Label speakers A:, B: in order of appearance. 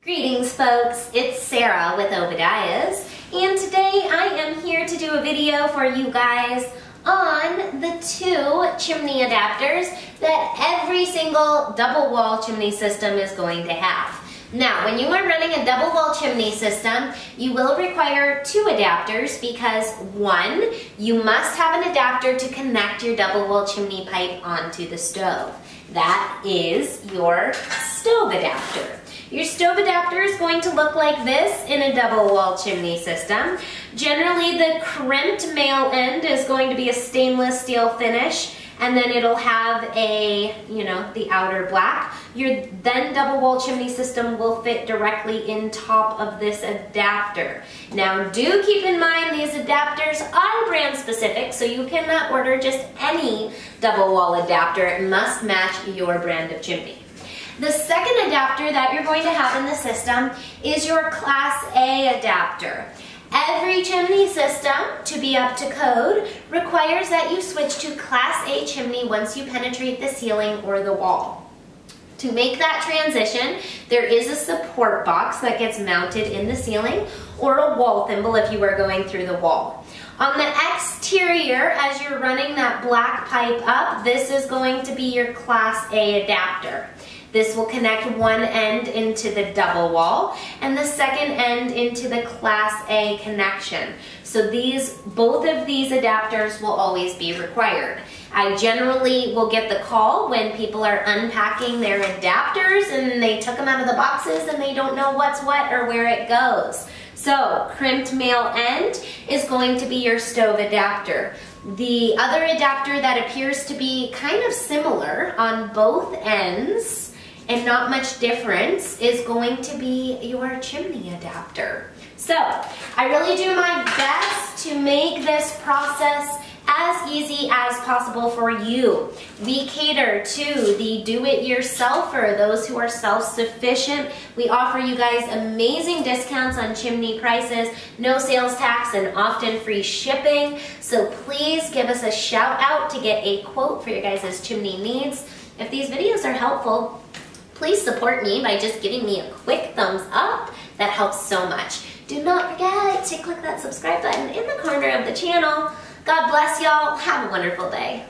A: Greetings folks, it's Sarah with Obadiah's, and today I am here to do a video for you guys on the two chimney adapters that every single double wall chimney system is going to have. Now, when you are running a double wall chimney system, you will require two adapters because one, you must have an adapter to connect your double wall chimney pipe onto the stove. That is your stove adapter. Your stove adapter is going to look like this in a double wall chimney system. Generally, the crimped male end is going to be a stainless steel finish, and then it'll have a, the outer black. Your then double wall chimney system will fit directly in top of this adapter. Now, do keep in mind these adapters are brand specific, so you cannot order just any double wall adapter. It must match your brand of chimney. The second adapter that you're going to have in the system is your Class A adapter. Every chimney system, to be up to code, requires that you switch to Class A chimney once you penetrate the ceiling or the wall. To make that transition, there is a support box that gets mounted in the ceiling or a wall thimble if you are going through the wall. On the exterior, as you're running that black pipe up, this is going to be your Class A adapter. This will connect one end into the double wall and the second end into the Class A connection. So both of these adapters will always be required. I generally will get the call when people are unpacking their adapters and they took them out of the boxes and they don't know what's what or where it goes. So, crimped male end is going to be your stove adapter. The other adapter that appears to be kind of similar on both ends and not much difference is going to be your chimney adapter. So, I really do my best to make this process as easy as possible for you. We cater to the do-it-yourselfer, those who are self-sufficient. We offer you guys amazing discounts on chimney prices, no sales tax, and often free shipping. So please give us a shout out to get a quote for your guys' chimney needs. If these videos are helpful, please support me by just giving me a quick thumbs up. That helps so much. Do not forget to click that subscribe button in the corner of the channel. God bless y'all. Have a wonderful day.